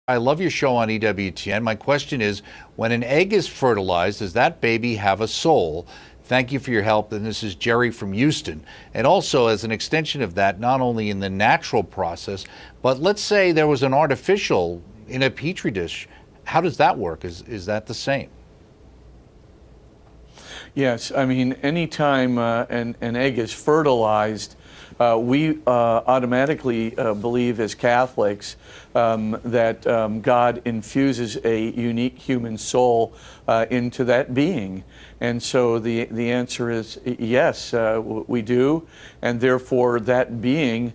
I love your show on EWTN. My question is, when an egg is fertilized, does that baby have a soul? Thank you for your help. And this is Jerry from Houston. And also, as an extension of that, not only in the natural process, but let's say there was an artificial in a petri dish. How does that work? Is that the same? Yes, I mean, anytime an egg is fertilized, we automatically believe as Catholics that God infuses a unique human soul into that being. And so the answer is yes, we do. And therefore that being,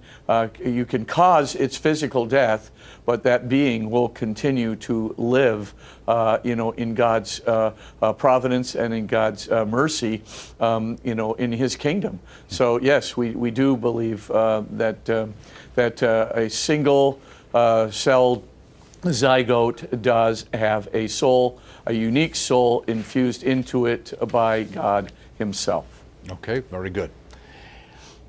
you can cause its physical death, but that being will continue to live, in God's providence and in God's mercy, in His kingdom. So yes, we do believe that a single celled zygote does have a soul, a unique soul infused into it by God Himself. Okay, very good.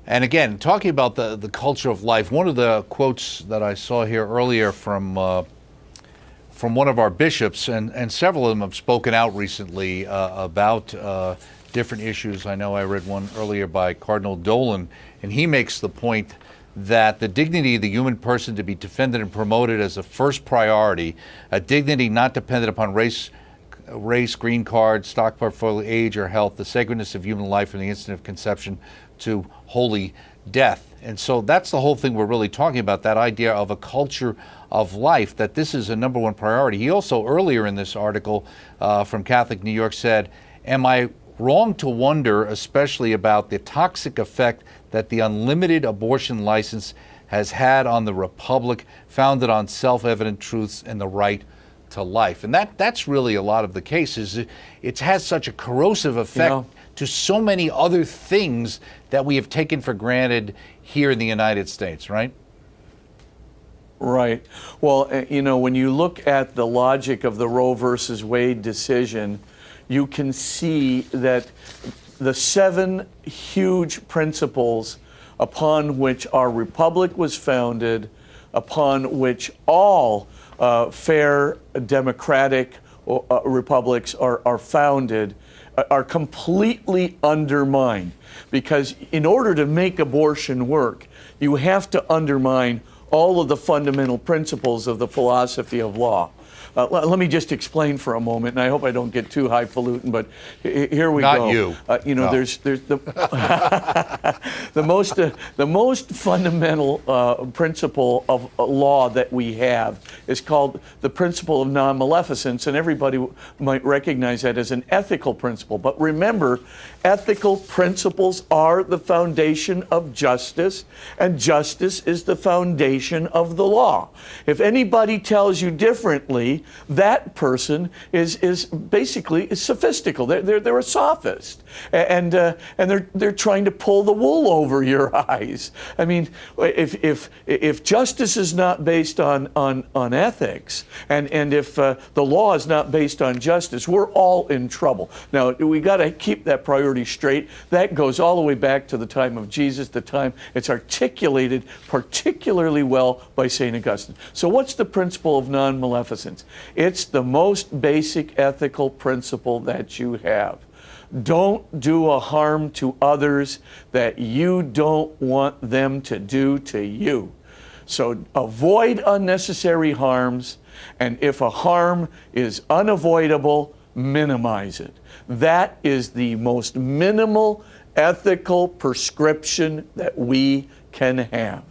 And again, talking about the culture of life, one of the quotes that I saw here earlier from one of our bishops, and several of them have spoken out recently about different issues. I know I read one earlier by Cardinal Dolan, and he makes the point that the dignity of the human person to be defended and promoted as a first priority, a dignity not dependent upon race, green card, stock portfolio, age, or health, the sacredness of human life from the instant of conception to holy death. And so that's the whole thing we're really talking about, that idea of a culture of life, that this is a number one priority. He also, earlier in this article from Catholic New York, said, am I wrong to wonder especially about the toxic effect that the unlimited abortion license has had on the republic, founded on self-evident truths and the right to life? And that's really a lot of the cases. It has such a corrosive effect to so many other things that we have taken for granted here in the United States, right? Right. Well, when you look at the logic of the Roe versus Wade decision, you can see that the 7 huge principles upon which our republic was founded, upon which all fair democratic republics are founded, are completely undermined. Because in order to make abortion work, you have to undermine all of the fundamental principles of the philosophy of law. Let me just explain for a moment, and I hope I don't get too highfalutin, but here we go. Not you. No. There's the the most fundamental principle of law that we have is called the principle of non-maleficence, and everybody might recognize that as an ethical principle. But remember, ethical principles are the foundation of justice, and justice is the foundation of the law. If anybody tells you differently, that person is basically sophistical. They're a sophist, and they're trying to pull the wool over your eyes. I mean, if justice is not based on ethics, and if the law is not based on justice, we're all in trouble. Now we got to keep that priority straight. That goes all the way back to the time of Jesus, the time it's articulated particularly well by St. Augustine. So what's the principle of non-maleficence? It's the most basic ethical principle that you have. Don't do a harm to others that you don't want them to do to you. So avoid unnecessary harms, and if a harm is unavoidable, minimize it. That is the most minimal ethical prescription that we can have.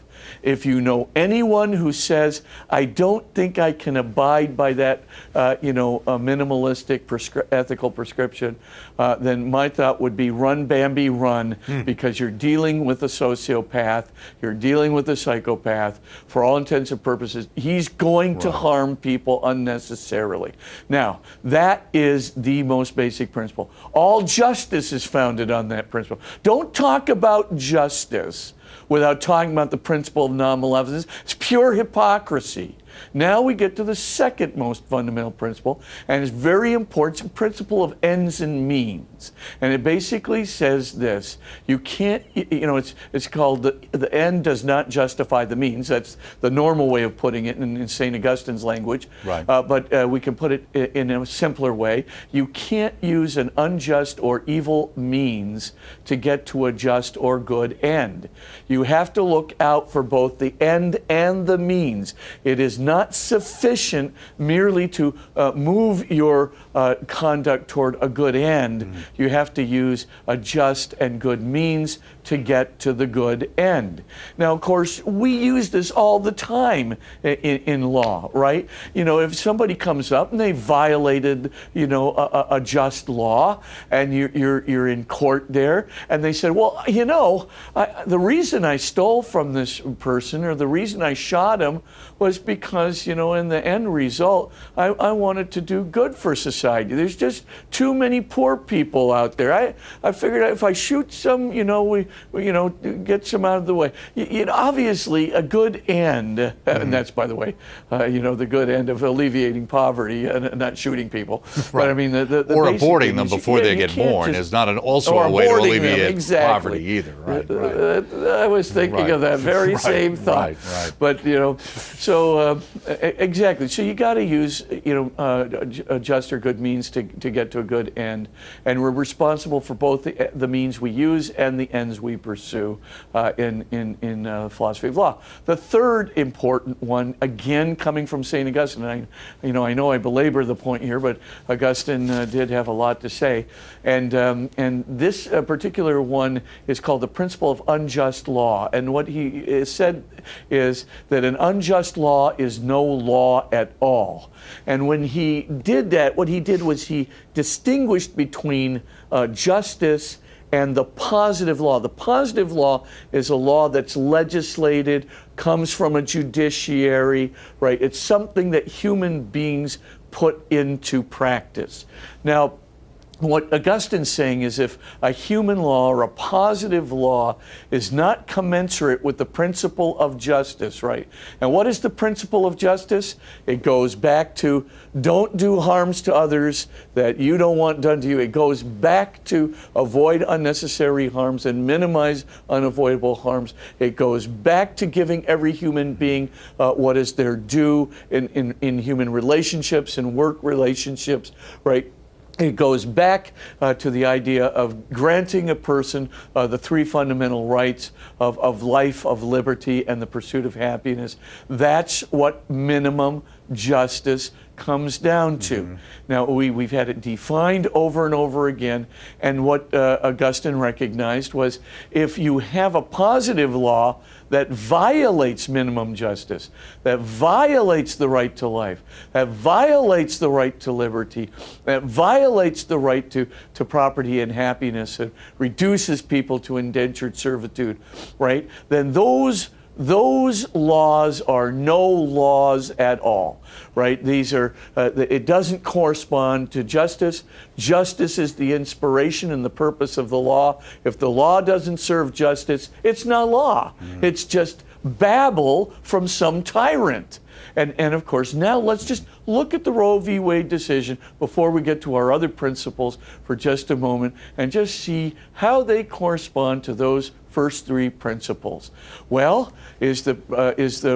If you know anyone who says, I don't think I can abide by that, a minimalistic ethical prescription, then my thought would be run, Bambi, run, because you're dealing with a sociopath, you're dealing with a psychopath. For all intents and purposes, he's going to harm people unnecessarily. Now, that is the most basic principle. All justice is founded on that principle. Don't talk about justice without talking about the principle of non-maleficence. It's pure hypocrisy. Now we get to the second most fundamental principle, and it's very important. It's a principle of ends and means. And it basically says this: you can't, it's called the end does not justify the means. That's the normal way of putting it in St. Augustine's language. Right. But we can put it in a simpler way. You can't use an unjust or evil means to get to a just or good end. You have to look out for both the end and the means. It is not sufficient merely to move your conduct toward a good end. Mm-hmm. You have to use a just and good means to get to the good end. Now, of course, we use this all the time in law, right? If somebody comes up and they violated, a just law, and you're in court there, and they said, well, the reason I stole from this person, or the reason I shot him, was because, in the end result, I wanted to do good for society. There's just too many poor people out there. I figured if I shoot some, we get some out of the way. Obviously, a good end, and that's, by the way, the good end of alleviating poverty and not shooting people. Right. But I mean, the or aborting them before they get born is not also a way to alleviate poverty either. Right. I was thinking of that very same thought. Right. But so exactly. So you got to use a just or good means to get to a good end, and we're responsible for both the means we use and the ends we pursue in philosophy of law. The third important one, again coming from St. Augustine, and I know I belabor the point here, but Augustine did have a lot to say, and this particular one is called the principle of unjust law. And what he said is that an unjust law is no law at all. And when he did that, what he did was he distinguished between justice and the positive law. The positive law is a law that's legislated, comes from a judiciary, right? It's something that human beings put into practice. Now, what Augustine's saying is if a human law or a positive law is not commensurate with the principle of justice, right? And what is the principle of justice? It goes back to don't do harms to others that you don't want done to you. It goes back to avoid unnecessary harms and minimize unavoidable harms. It goes back to giving every human being what is their due in human relationships and work relationships, right? It goes back to the idea of granting a person the three fundamental rights of life, of liberty, and the pursuit of happiness. That's what minimum justice comes down to. Mm-hmm. Now, we've had it defined over and over again, and what Augustine recognized was if you have a positive law that violates minimum justice, that violates the right to life, that violates the right to liberty, that violates the right to property and happiness, and reduces people to indentured servitude, right? Then those laws are no laws at all, right? These are, it doesn't correspond to justice. Justice is the inspiration and the purpose of the law. If the law doesn't serve justice, it's not law. Mm-hmm. It's just babble from some tyrant. And of course, now let's just look at the Roe v. Wade decision before we get to our other principles for just a moment and just see how they correspond to those first three principles. Well, is the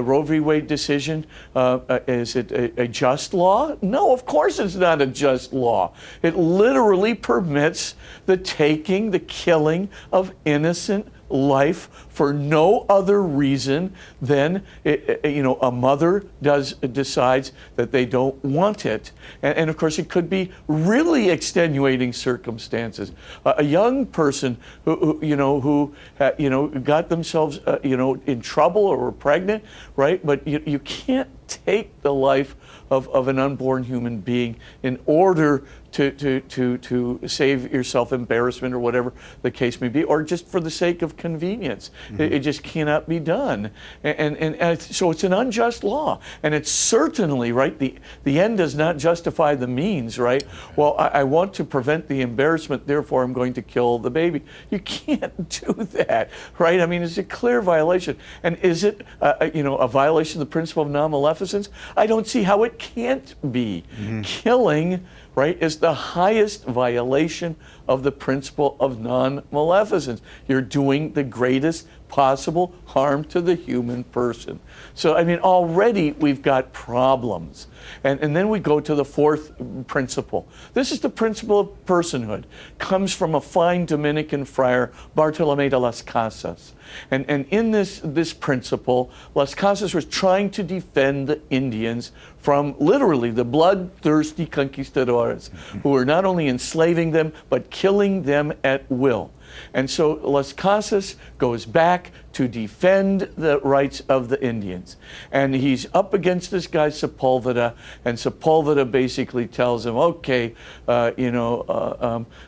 Roe v. Wade decision, is it a just law? No, of course it's not a just law. It literally permits the taking, the killing of innocent life for no other reason than a mother decides that they don't want it, and of course it could be really extenuating circumstances. A young person who got themselves in trouble or were pregnant, right? But you can't take the life of an unborn human being in order to save yourself embarrassment or whatever the case may be, or just for the sake of convenience. It just cannot be done. And so it's an unjust law. And it's certainly, right, the end does not justify the means, right? Well, I want to prevent the embarrassment, therefore I'm going to kill the baby. You can't do that, right? I mean, it's a clear violation. And is it, a violation of the principle of non-maleficence? I don't see how it can't be. Killing, right, is the highest violation of the principle of non-maleficence. You're doing the greatest possible harm to the human person. So, I mean, already we've got problems. And then we go to the fourth principle. This is the principle of personhood. Comes from a fine Dominican friar, Bartolomé de las Casas. And in this principle, Las Casas was trying to defend the Indians from literally the bloodthirsty conquistadores who were not only enslaving them, but killing them at will. And so Las Casas goes back to defend the rights of the Indians. And he's up against this guy Sepulveda, and Sepulveda basically tells him, okay,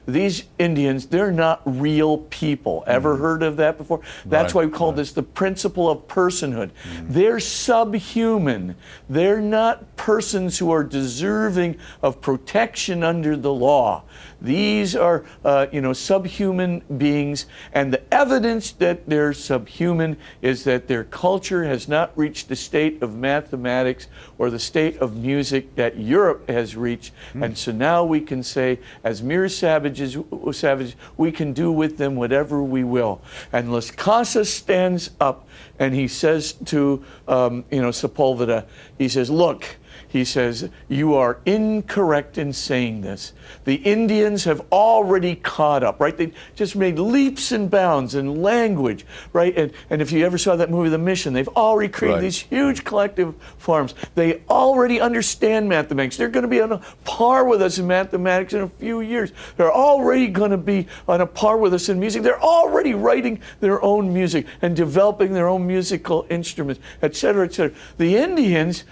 these Indians, they're not real people. Ever heard of that before? That's why we call this the principle of personhood. They're subhuman. They're not persons who are deserving of protection under the law. These are, subhuman beings, and the evidence that they're subhuman is that their culture has not reached the state of mathematics or the state of music that Europe has reached. And so now we can say, as mere savages, we can do with them whatever we will. And Las Casas stands up and he says to, Sepulveda, he says, look, he says, you are incorrect in saying this. The Indians have already caught up, right? They just made leaps and bounds in language, right? And if you ever saw that movie, The Mission, they've already created these huge collective farms. They already understand mathematics. They're going to be on a par with us in mathematics in a few years. They're already going to be on a par with us in music. They're already writing their own music and developing their own musical instruments, et cetera, et cetera. The Indians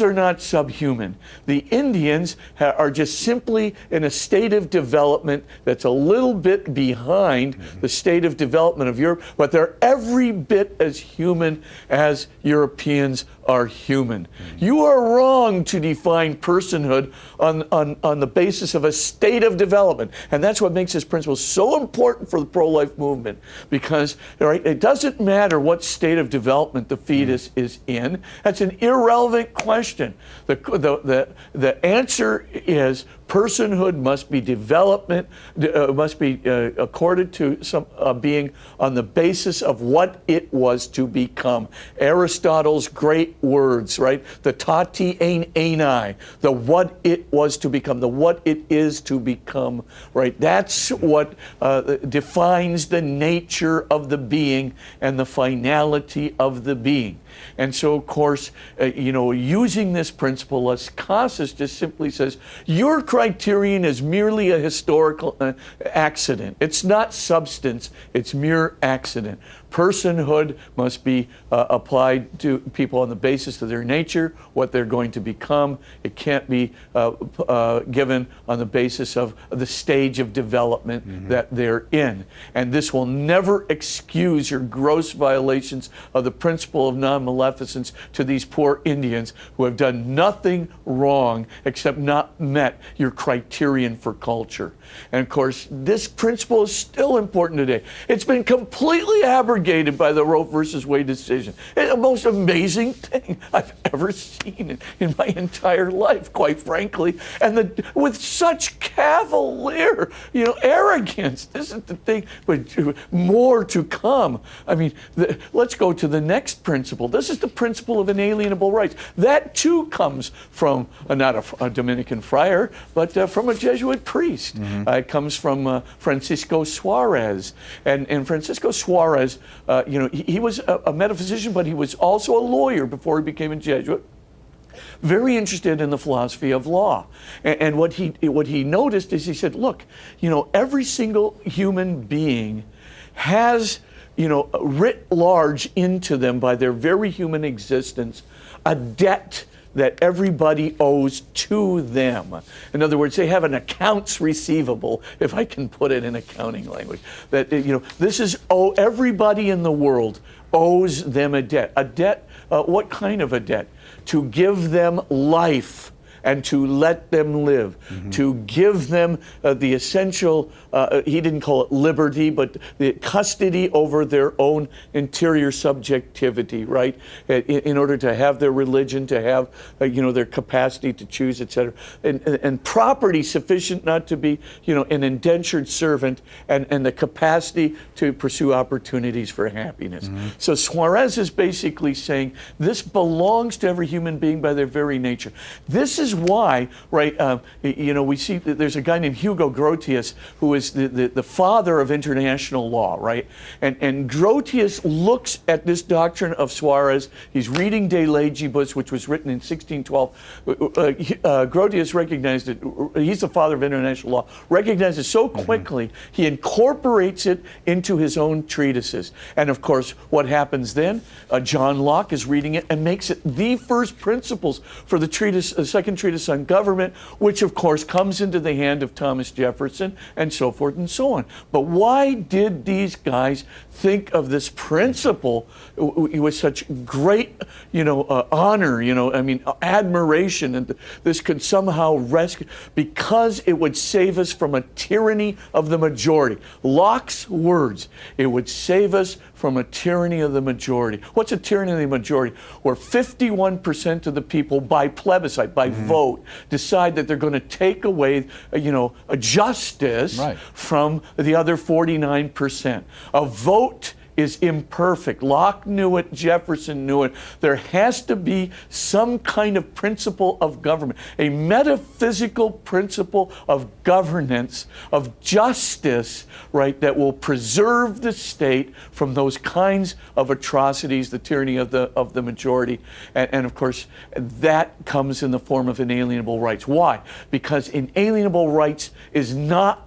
are not subhuman. The Indians are just simply in a state of development that's a little bit behind the state of development of Europe, but they're every bit as human as Europeans are human. You are wrong to define personhood on the basis of a state of development. And that's what makes this principle so important for the pro-life movement, because it doesn't matter what state of development the fetus is in. That's an irrelevant question. The answer is personhood must be accorded to some being on the basis of what it was to become. Aristotle's great words, right? The tati einai, the what it was to become, the what it is to become, right? That's what defines the nature of the being and the finality of the being. And so, of course, using this principle, Las Casas just simply says, your criterion is merely a historical accident. It's not substance, it's mere accident. Personhood must be applied to people on the basis of their nature, what they're going to become. It can't be given on the basis of the stage of development that they're in. And this will never excuse your gross violations of the principle of non-maleficence to these poor Indians who have done nothing wrong except not met your criterion for culture. And of course, this principle is still important today. It's been completely abrogated by the Roe versus Wade decision. It's the most amazing thing I've ever seen in my entire life, quite frankly. And with such cavalier, arrogance. This is the thing, but more to come. I mean, let's go to the next principle. This is the principle of inalienable rights. That too comes from not a Dominican friar, but from a Jesuit priest. It comes from Francisco Suarez. And Francisco Suarez, he was a metaphysician, but he was also a lawyer before he became a Jesuit. Very interested in the philosophy of law. And what he noticed is he said, look, every single human being has, writ large into them by their very human existence, a debt that everybody owes to them. In other words, they have an accounts receivable, if I can put it in accounting language. That, this is, everybody in the world owes them a debt. A debt, what kind of a debt? To give them life and to let them live, to give them the essential, he didn't call it liberty, but the custody over their own interior subjectivity, right? In order to have their religion, to have, their capacity to choose, etc. And property sufficient not to be, an indentured servant, and the capacity to pursue opportunities for happiness. So Suarez is basically saying this belongs to every human being by their very nature. This is why, right, we see that there's a guy named Hugo Grotius who is the father of international law, right? And Grotius looks at this doctrine of Suarez. He's reading De Legibus, which was written in 1612. Grotius recognized it. He's the father of international law. Recognized it so quickly, he incorporates it into his own treatises. And of course, what happens then? John Locke is reading it and makes it the first principles for the treatise, second treatise on government, which of course comes into the hand of Thomas Jefferson, and so forth and so on. But why did these guys think of this principle with such great, honor, admiration, and this could somehow rescue, because it would save us from a tyranny of the majority. Locke's words, it would save us from a tyranny of the majority. What's a tyranny of the majority? Where 51% of the people, by plebiscite, by vote, decide that they're going to take away, a justice from the other 49%. A vote is imperfect. Locke knew it, Jefferson knew it. There has to be some kind of principle of government, a metaphysical principle of governance, of justice, right, that will preserve the state from those kinds of atrocities, the tyranny of the majority. And of course, that comes in the form of inalienable rights. Why? Because inalienable rights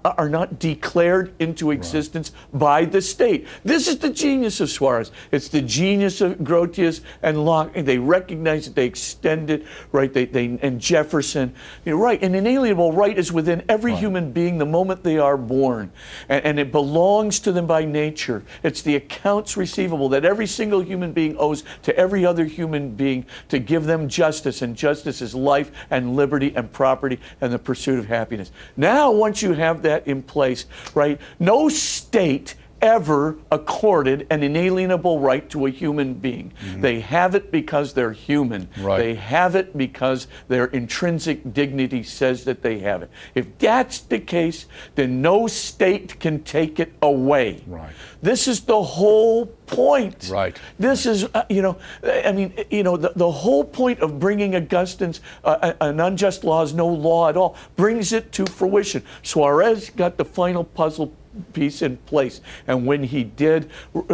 are not declared into existence by the state. This is the genius of Suarez. It's the genius of Grotius and Locke. They recognize it, they extend it, right? And Jefferson, right? An inalienable right is within every human being the moment they are born, and it belongs to them by nature. It's the accounts receivable that every single human being owes to every other human being to give them justice, and justice is life and liberty and property and the pursuit of happiness. Now, once you have that in place, right? No state ever accorded an inalienable right to a human being. They have it because they're human. They have it because their intrinsic dignity says that they have it. If that's the case, then no state can take it away. This is the whole point. This is, the whole point of bringing Augustine's an unjust law is no law at all, brings it to fruition. Suarez got the final puzzle piece in place, and when he did,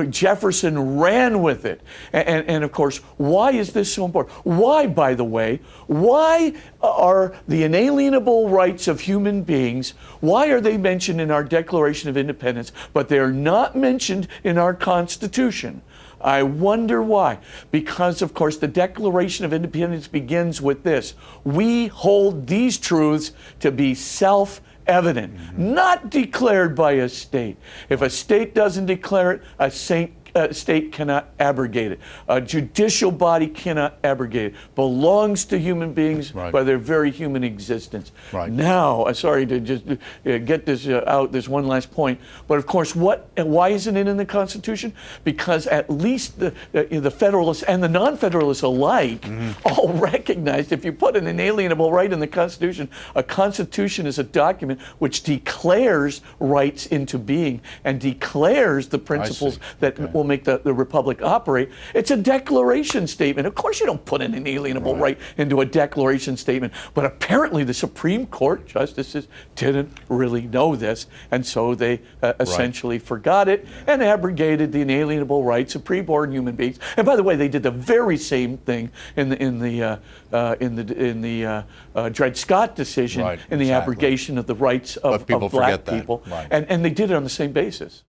Jefferson ran with it. And of course, why is this so important? Why, by the way, why are the inalienable rights of human beings, why are they mentioned in our Declaration of Independence, but they are not mentioned in our Constitution? I wonder why. Because, of course, the Declaration of Independence begins with this: we hold these truths to be self-evident, not declared by a state. If a state doesn't declare it, a state cannot abrogate it. A judicial body cannot abrogate it. Belongs to human beings by their very human existence. Now, sorry to just get this out, there's one last point, but of course, why isn't it in the Constitution? Because at least the Federalists and the non-Federalists alike all recognize if you put an inalienable right in the Constitution, a Constitution is a document which declares rights into being and declares the principles that will make the republic operate. It's a declaration statement. Of course you don't put an inalienable right into a declaration statement, but apparently the Supreme Court justices didn't really know this, and so they essentially forgot it and abrogated the inalienable rights of preborn human beings. And by the way, they did the very same thing in the Dred Scott decision, in the abrogation of the rights of black people, and they did it on the same basis.